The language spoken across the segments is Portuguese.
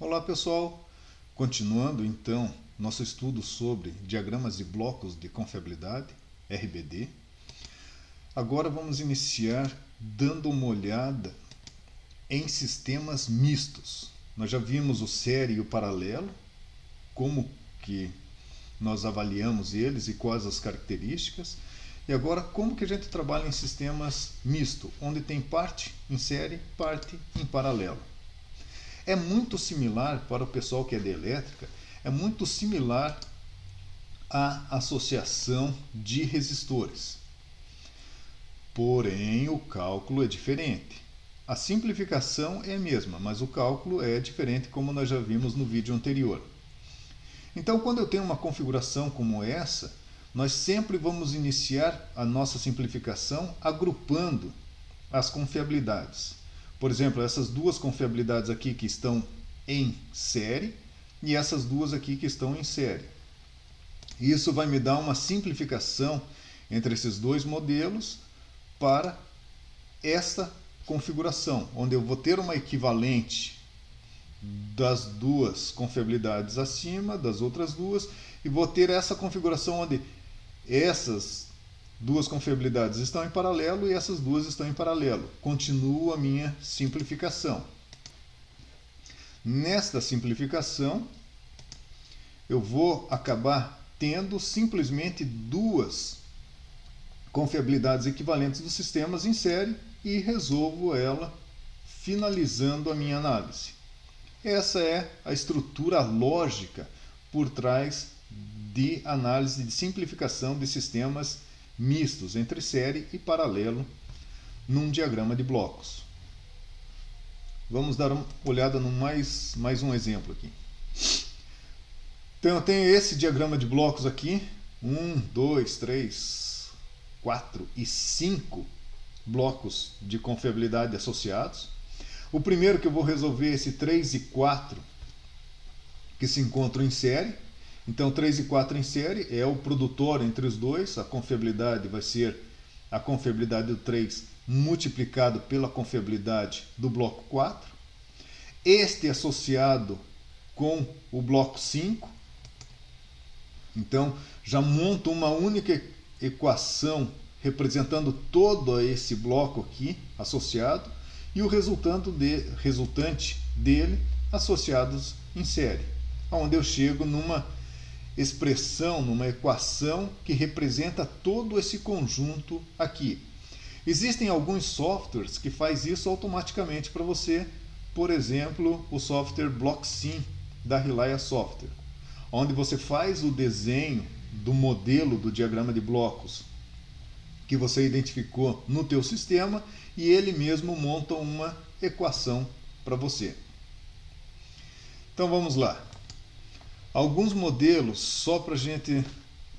Olá pessoal, continuando então nosso estudo sobre diagramas de blocos de confiabilidade, RBD. Agora vamos iniciar dando uma olhada em sistemas mistos. Nós já vimos o série e o paralelo, como que nós avaliamos eles e quais as características. E agora como que a gente trabalha em sistemas mistos, onde tem parte em série, parte em paralelo. É muito similar, para o pessoal que é de elétrica, é muito similar à associação de resistores. Porém, o cálculo é diferente. A simplificação é a mesma, mas o cálculo é diferente, como nós já vimos no vídeo anterior. Então, quando eu tenho uma configuração como essa, nós sempre vamos iniciar a nossa simplificação agrupando as confiabilidades. Por exemplo, essas duas confiabilidades aqui que estão em série e essas duas aqui que estão em série. Isso vai me dar uma simplificação entre esses dois modelos para esta configuração, onde eu vou ter uma equivalente das duas confiabilidades acima, das outras duas, e vou ter essa configuração onde essas duas confiabilidades estão em paralelo e essas duas estão em paralelo. Continua a minha simplificação. Nesta simplificação, eu vou acabar tendo simplesmente duas confiabilidades equivalentes dos sistemas em série e resolvo ela finalizando a minha análise. Essa é a estrutura lógica por trás de análise de simplificação de sistemas mistos entre série e paralelo num diagrama de blocos. Vamos dar uma olhada no mais um exemplo aqui. Então eu tenho esse diagrama de blocos aqui, 1, 2, 3, 4 e 5 blocos de confiabilidade associados. O primeiro que eu vou resolver é esse 3 e 4 que se encontram em série. Então 3 e 4 em série é o produtor entre os dois, a confiabilidade vai ser a confiabilidade do 3 multiplicado pela confiabilidade do bloco 4. Este associado com o bloco 5. Então já monto uma única equação representando todo esse bloco aqui associado e o resultante dele associados em série, onde eu chego numa expressão, numa equação que representa todo esse conjunto aqui. Existem alguns softwares que faz isso automaticamente para você, por exemplo, o software BlockSim da Relia Software, onde você faz o desenho do modelo do diagrama de blocos que você identificou no teu sistema e ele mesmo monta uma equação para você. Então vamos lá. Alguns modelos só para a gente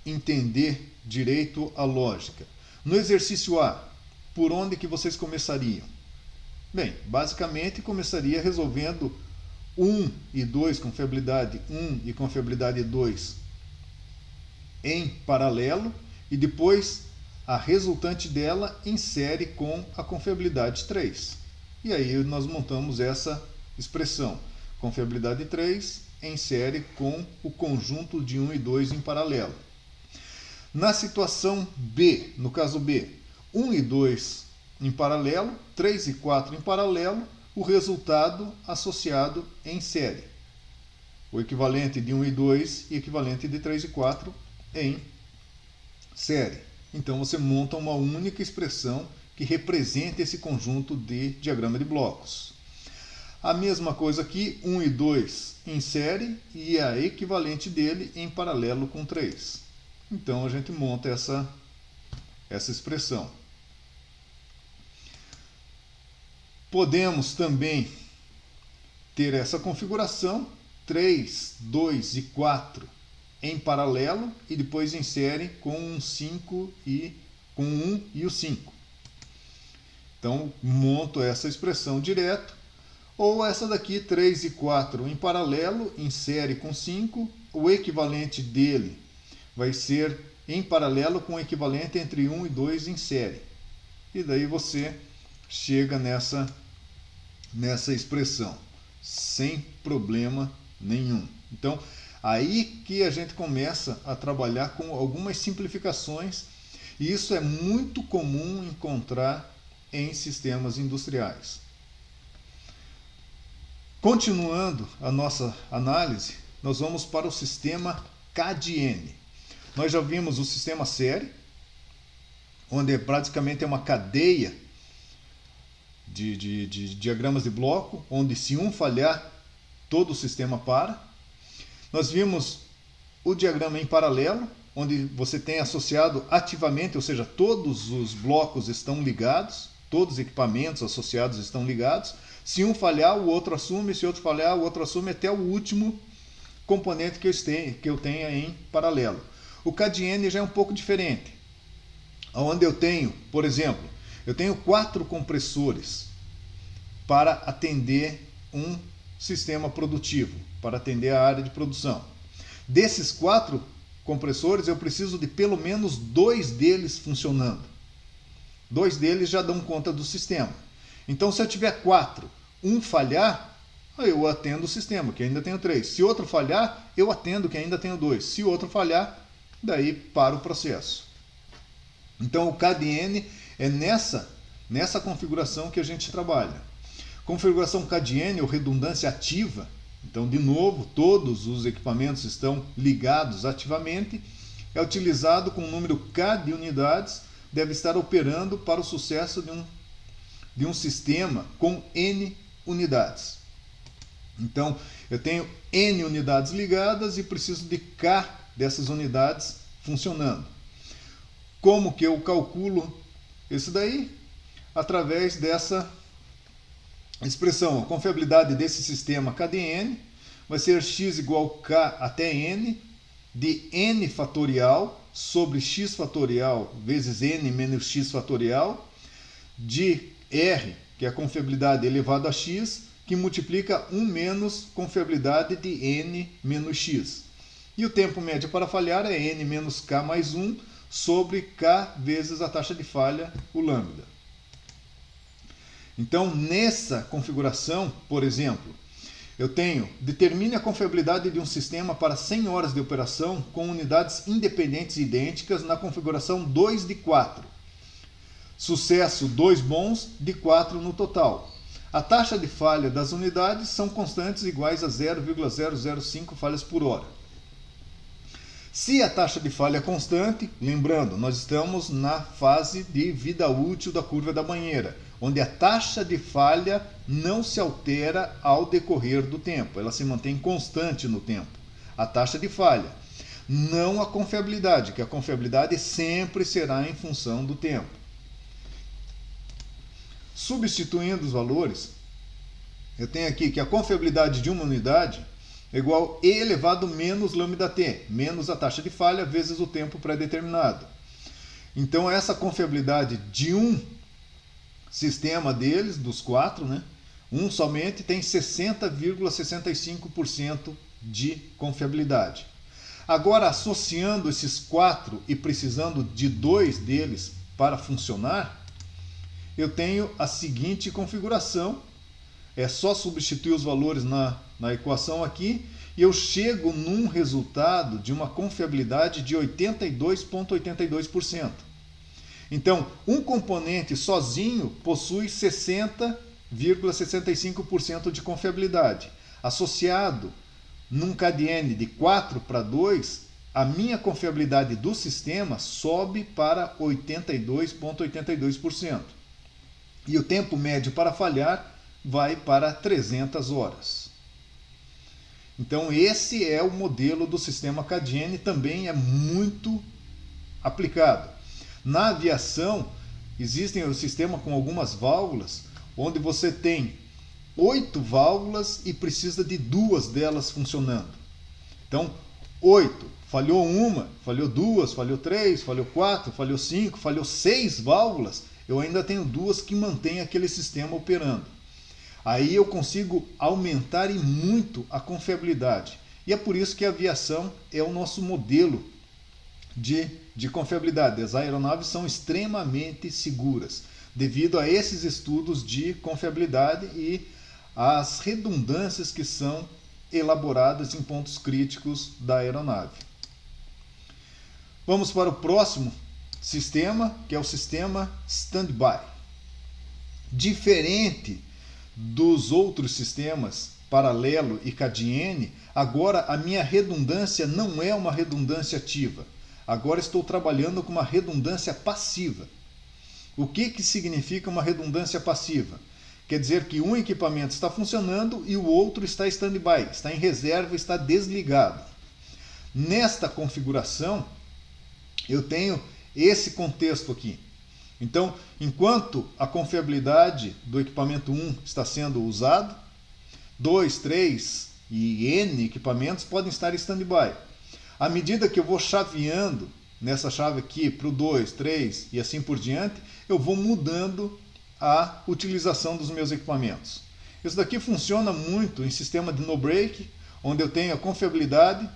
entender direito a lógica. No exercício A, por onde que vocês começariam? Bem, basicamente começaria resolvendo 1 e 2, confiabilidade 1 e confiabilidade 2 em paralelo e depois a resultante dela em série com a confiabilidade 3. E aí nós montamos essa expressão, confiabilidade 3 em série com o conjunto de 1 e 2 em paralelo. Na situação B, no caso B, 1 e 2 em paralelo, 3 e 4 em paralelo, o resultado associado em série. O equivalente de 1 e 2 e equivalente de 3 e 4 em série. Então você monta uma única expressão que representa esse conjunto de diagrama de blocos. A mesma coisa aqui, 1 e 2 em série e a equivalente dele em paralelo com 3. Então a gente monta essa expressão. Podemos também ter essa configuração, 3, 2 e 4 em paralelo e depois em série com um 5 e com 1 e o 5. Então monto essa expressão direto. Ou essa daqui, 3 e 4 em paralelo, em série com 5, o equivalente dele vai ser em paralelo com o equivalente entre 1 e 2 em série. E daí você chega nessa expressão. sem problema nenhum. Então, aí que a gente começa a trabalhar com algumas simplificações, e isso é muito comum encontrar em sistemas industriais. Continuando a nossa análise, nós vamos para o sistema CAD-N. Nós já vimos o sistema série, onde praticamente é uma cadeia de diagramas de bloco, onde se um falhar, todo o sistema para. Nós vimos o diagrama em paralelo, onde você tem associado ativamente, ou seja, todos os blocos estão ligados, todos os equipamentos associados estão ligados. Se um falhar, o outro assume, se outro falhar, o outro assume, até o último componente que eu tenha em paralelo. O CAD-N já é um pouco diferente, onde eu tenho, por exemplo, eu tenho 4 compressores para atender um sistema produtivo, para atender a área de produção. Desses 4 compressores, eu preciso de pelo menos 2 deles funcionando. 2 deles já dão conta do sistema. Então, se eu tiver 4, um falhar, eu atendo o sistema, que ainda tenho 3. Se outro falhar, eu atendo, que ainda tenho 2. Se outro falhar, daí para o processo. Então, o CAD-N é nessa configuração que a gente trabalha. Configuração CAD-N ou redundância ativa. Então, de novo, todos os equipamentos estão ligados ativamente. É utilizado com o número K de unidades, deve estar operando para o sucesso de um sistema com N unidades. Então, eu tenho N unidades ligadas e preciso de K dessas unidades funcionando. Como que eu calculo isso daí? Através dessa expressão. A confiabilidade desse sistema KDN vai ser x igual K até N de N fatorial sobre x fatorial vezes N menos x fatorial de R, que é a confiabilidade elevado a x, que multiplica 1 menos confiabilidade de N menos x. E o tempo médio para falhar é N menos K mais 1 sobre K vezes a taxa de falha, o lambda. Então, nessa configuração, por exemplo, eu tenho, determine a confiabilidade de um sistema para 100 horas de operação com unidades independentes e idênticas na configuração 2 de 4. Sucesso 2 bons de 4 no total. A taxa de falha das unidades são constantes iguais a 0,005 falhas por hora. Se a taxa de falha é constante, lembrando, nós estamos na fase de vida útil da curva da banheira, onde a taxa de falha não se altera ao decorrer do tempo, ela se mantém constante no tempo. A taxa de falha, não a confiabilidade, que a confiabilidade sempre será em função do tempo. Substituindo os valores, eu tenho aqui que a confiabilidade de uma unidade é igual a E elevado menos lambda-T, menos a taxa de falha vezes o tempo pré-determinado. Então, essa confiabilidade de um sistema deles, dos 4, né, um somente tem 60,65% de confiabilidade. Agora, associando esses 4 e precisando de 2 deles para funcionar, eu tenho a seguinte configuração. É só substituir os valores na equação aqui e eu chego num resultado de uma confiabilidade de 82,82%. Então, um componente sozinho possui 60,65% de confiabilidade. Associado num KDN de 4 para 2, a minha confiabilidade do sistema sobe para 82,82%. E o tempo médio para falhar vai para 300 horas. Então, esse é o modelo do sistema CAD-N, também é muito aplicado. Na aviação, existem o sistema com algumas válvulas, onde você tem 8 válvulas e precisa de 2 delas funcionando. Então, 8, falhou uma, falhou 2, falhou 3, falhou 4, falhou 5, falhou 6 válvulas, eu ainda tenho 2 que mantêm aquele sistema operando. Aí eu consigo aumentar e muito a confiabilidade. E é por isso que a aviação é o nosso modelo de confiabilidade. As aeronaves são extremamente seguras, devido a esses estudos de confiabilidade e as redundâncias que são elaboradas em pontos críticos da aeronave. Vamos para o próximo sistema, que é o sistema standby. Diferente dos outros sistemas paralelo e CADIN, agora a minha redundância não é uma redundância ativa. Agora estou trabalhando com uma redundância passiva. O que significa uma redundância passiva? Quer dizer que um equipamento está funcionando e o outro está standby, está em reserva, está desligado. Nesta configuração, eu tenho esse contexto aqui. Então, enquanto a confiabilidade do equipamento 1 está sendo usado, 2, 3 e N equipamentos podem estar em standby. À medida que eu vou chaveando nessa chave aqui para o 2, 3 e assim por diante, eu vou mudando a utilização dos meus equipamentos. Isso daqui funciona muito em sistema de no-break, onde eu tenho a confiabilidade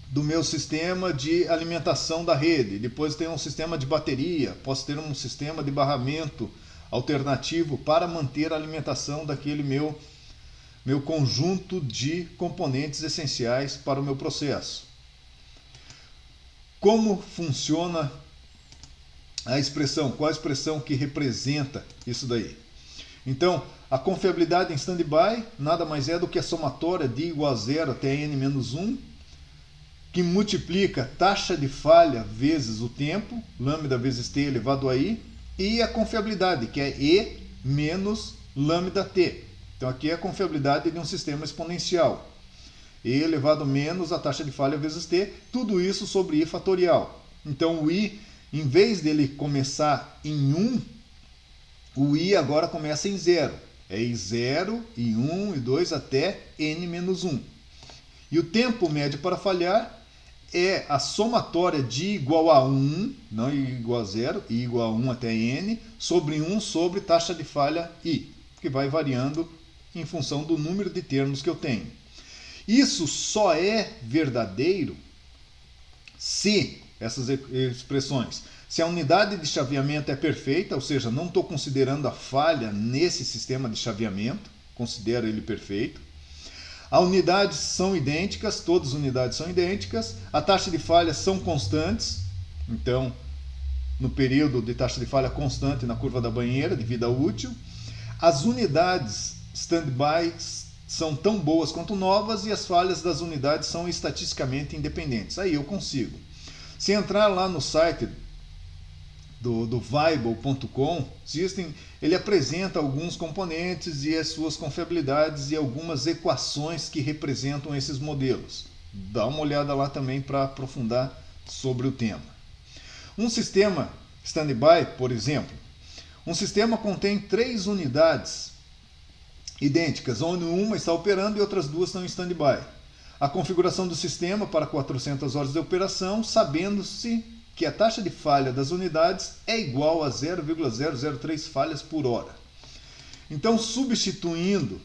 do meu sistema de alimentação da rede. Depois tem um sistema de bateria, posso ter um sistema de barramento alternativo para manter a alimentação daquele meu conjunto de componentes essenciais para o meu processo. Como funciona a expressão? Qual a expressão que representa isso daí? Então, a confiabilidade em standby nada mais é do que a somatória de igual a 0 até n-1, que multiplica taxa de falha vezes o tempo, lambda vezes t elevado a i, e a confiabilidade, que é e menos lambda t. Então aqui é a confiabilidade de um sistema exponencial. E elevado a menos a taxa de falha vezes t, tudo isso sobre i fatorial. Então o i, em vez dele começar em 1, o i agora começa em 0. É i0, i1, i2 até n-1. E o tempo médio para falhar é a somatória de igual a 1, não igual a 0, i igual a 1 até n, sobre 1 sobre taxa de falha i, que vai variando em função do número de termos que eu tenho. Isso só é verdadeiro se, essas expressões, se a unidade de chaveamento é perfeita, ou seja, não estou considerando a falha nesse sistema de chaveamento, considero ele perfeito. As unidades são idênticas, todas as unidades são idênticas, a taxa de falha são constantes, então, no período de taxa de falha constante na curva da banheira, de vida útil, as unidades standby são tão boas quanto novas e as falhas das unidades são estatisticamente independentes. Aí eu consigo. Se entrar lá no site do Weibull.com, ele apresenta alguns componentes e as suas confiabilidades e algumas equações que representam esses modelos. Dá uma olhada lá também para aprofundar sobre o tema. Um sistema standby, por exemplo, um sistema contém 3 unidades idênticas, onde uma está operando e outras 2 estão em standby. A configuração do sistema para 400 horas de operação, sabendo-se que a taxa de falha das unidades é igual a 0,003 falhas por hora. Então, substituindo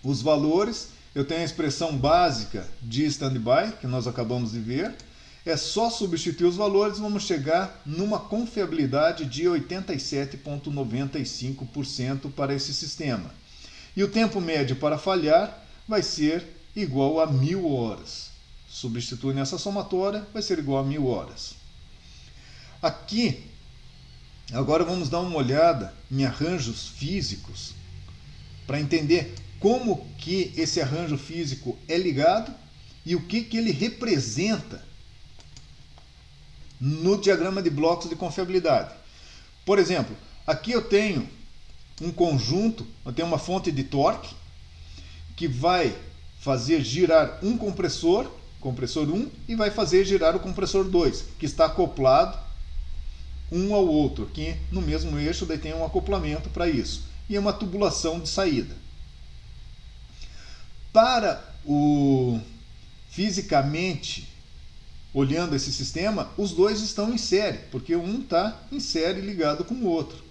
os valores, eu tenho a expressão básica de standby, que nós acabamos de ver. É só substituir os valores, vamos chegar numa confiabilidade de 87,95% para esse sistema. E o tempo médio para falhar vai ser igual a 1000 horas. Substitui nessa somatória, vai ser igual a 1000 horas. Aqui, agora vamos dar uma olhada em arranjos físicos para entender como que esse arranjo físico é ligado e o que ele representa no diagrama de blocos de confiabilidade. Por exemplo, aqui eu tenho um conjunto, eu tenho uma fonte de torque que vai fazer girar um compressor 1, e vai fazer girar o compressor 2, que está acoplado um ao outro. Aqui no mesmo eixo daí tem um acoplamento para isso. E é uma tubulação de saída. Para o fisicamente, olhando esse sistema, os dois estão em série, porque um está em série ligado com o outro.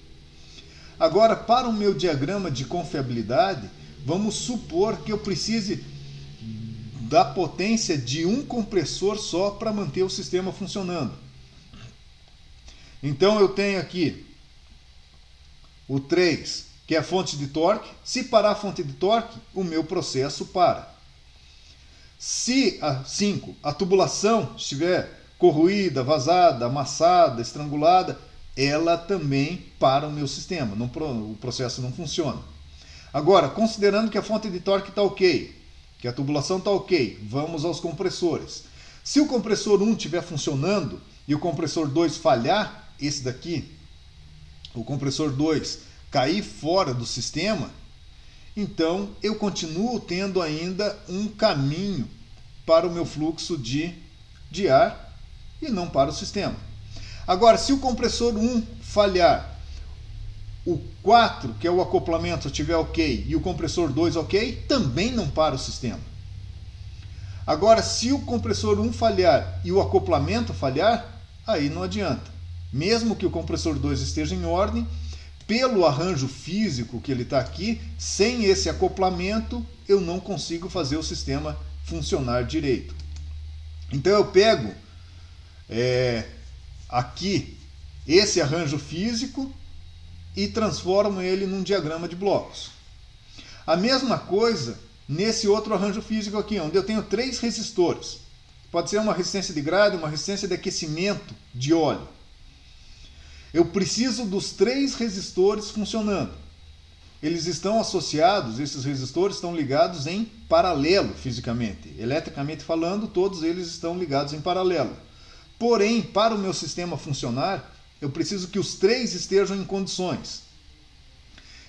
Agora, para o meu diagrama de confiabilidade, vamos supor que eu precise da potência de um compressor só para manter o sistema funcionando. Então eu tenho aqui o 3 que é a fonte de torque. Se parar a fonte de torque, o meu processo para. Se a tubulação estiver corroída, vazada, amassada, estrangulada, ela também para o meu sistema, o processo não funciona. Agora, considerando que a fonte de torque está ok, que a tubulação está ok, vamos aos compressores. Se o compressor 1 estiver funcionando e o compressor 2 falhar, esse daqui, o compressor 2 cair fora do sistema, então eu continuo tendo ainda um caminho para o meu fluxo de ar e não para o sistema. Agora, se o compressor 1 falhar, o 4, que é o acoplamento, estiver ok, e o compressor 2 ok, também não para o sistema. Agora, se o compressor 1 falhar e o acoplamento falhar, aí não adianta. Mesmo que o compressor 2 esteja em ordem, pelo arranjo físico que ele está aqui, sem esse acoplamento, eu não consigo fazer o sistema funcionar direito. Então eu pego aqui esse arranjo físico e transformo ele num diagrama de blocos. A mesma coisa nesse outro arranjo físico aqui, onde eu tenho 3 resistores. Pode ser uma resistência de grade, uma resistência de aquecimento de óleo. Eu preciso dos 3 resistores funcionando. Eles estão associados, esses resistores estão ligados em paralelo fisicamente. Eletricamente falando, todos eles estão ligados em paralelo. Porém, para o meu sistema funcionar, eu preciso que os 3 estejam em condições.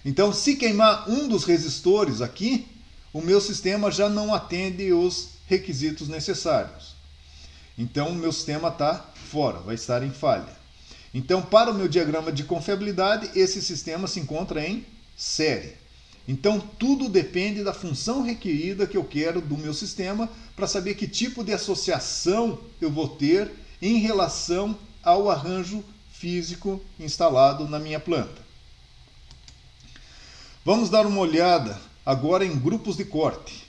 Então, se queimar um dos resistores aqui, o meu sistema já não atende os requisitos necessários. Então, o meu sistema está fora, vai estar em falha. Então, para o meu diagrama de confiabilidade, esse sistema se encontra em série. Então, tudo depende da função requerida que eu quero do meu sistema para saber que tipo de associação eu vou ter em relação ao arranjo físico instalado na minha planta. Vamos dar uma olhada agora em grupos de corte.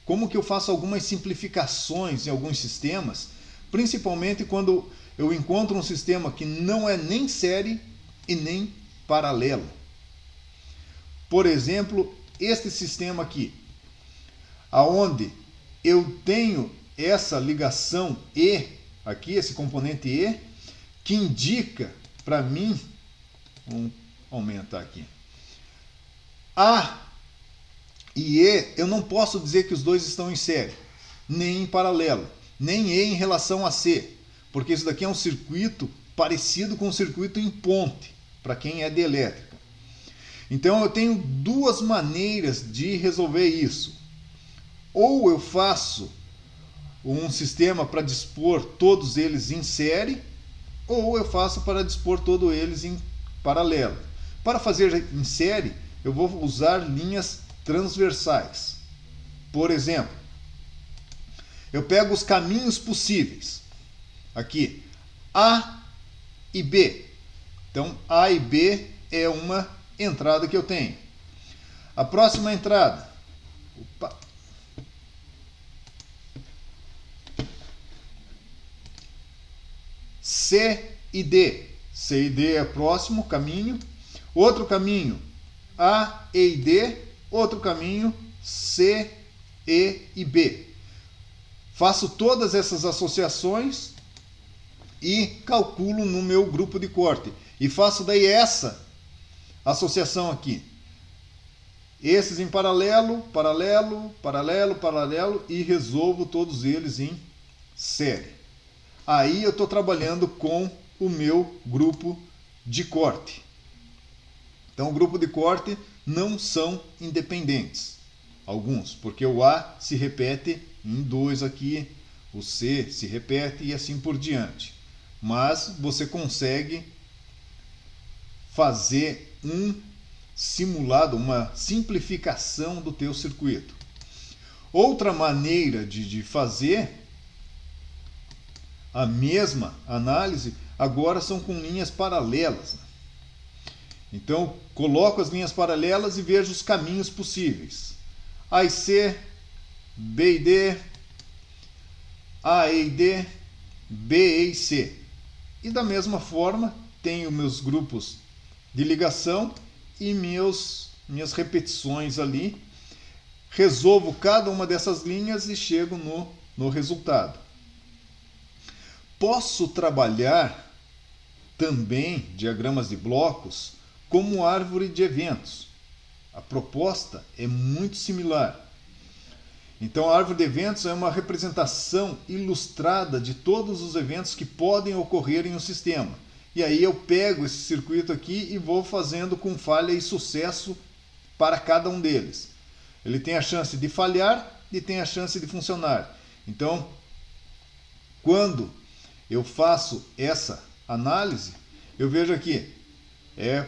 Como que eu faço algumas simplificações em alguns sistemas, principalmente quando eu encontro um sistema que não é nem série e nem paralelo. Por exemplo, este sistema aqui, aonde eu tenho essa ligação E, aqui, esse componente E, que indica para mim, vamos aumentar aqui, A e E, eu não posso dizer que os dois estão em série, nem em paralelo, nem E em relação a C, porque isso daqui é um circuito parecido com um circuito em ponte, para quem é de elétrica. Então eu tenho 2 maneiras de resolver isso. Ou eu faço um sistema para dispor todos eles em série, ou eu faço para dispor todos eles em paralelo. Para fazer em série, eu vou usar linhas transversais. Por exemplo, eu pego os caminhos possíveis. Aqui, A e B. Então, A e B é uma entrada que eu tenho. A próxima entrada. C e D. C e D é próximo caminho. Outro caminho, A, E e D. Outro caminho, C, E e B. Faço todas essas associações e calculo no meu grupo de corte. E faço daí essa associação aqui. Esses em paralelo, paralelo, paralelo, paralelo e resolvo todos eles em série. Aí eu estou trabalhando com o meu grupo de corte. Então o grupo de corte não são independentes. Alguns, porque o A se repete em 2 aqui, o C se repete e assim por diante. Mas você consegue fazer um simulado, uma simplificação do teu circuito. Outra maneira de fazer a mesma análise agora são com linhas paralelas. Então, coloco as linhas paralelas e vejo os caminhos possíveis. A e C, B e D, A e D, B e C. E da mesma forma, tenho meus grupos de ligação e meus minhas repetições ali, resolvo cada uma dessas linhas e chego no resultado. Posso trabalhar também diagramas de blocos como árvore de eventos. A proposta é muito similar. Então, a árvore de eventos é uma representação ilustrada de todos os eventos que podem ocorrer em um sistema. E aí eu pego esse circuito aqui e vou fazendo com falha e sucesso para cada um deles. Ele tem a chance de falhar e tem a chance de funcionar. Então, quando eu faço essa análise, eu vejo aqui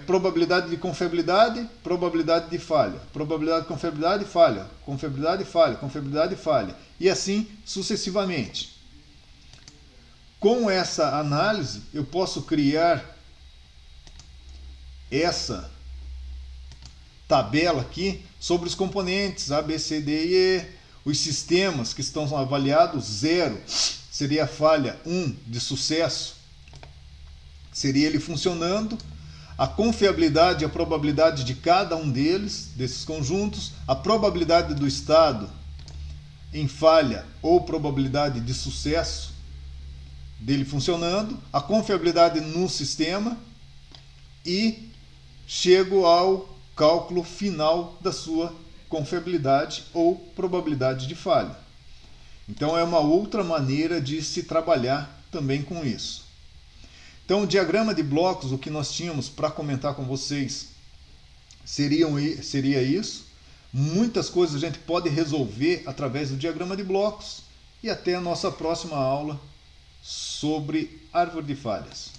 probabilidade de confiabilidade, probabilidade de falha, probabilidade de confiabilidade, falha, confiabilidade, falha, confiabilidade, falha, e assim sucessivamente. Com essa análise, eu posso criar essa tabela aqui sobre os componentes A, B, C, D e E, os sistemas que estão avaliados, 0 seria a falha, 1 de sucesso, seria ele funcionando, a confiabilidade e a probabilidade de cada um desses conjuntos, a probabilidade do estado em falha ou probabilidade de sucesso dele funcionando, a confiabilidade no sistema e chego ao cálculo final da sua confiabilidade ou probabilidade de falha. Então é uma outra maneira de se trabalhar também com isso. Então, o diagrama de blocos, o que nós tínhamos para comentar com vocês seria isso. Muitas coisas a gente pode resolver através do diagrama de blocos. E até a nossa próxima aula sobre árvore de falhas.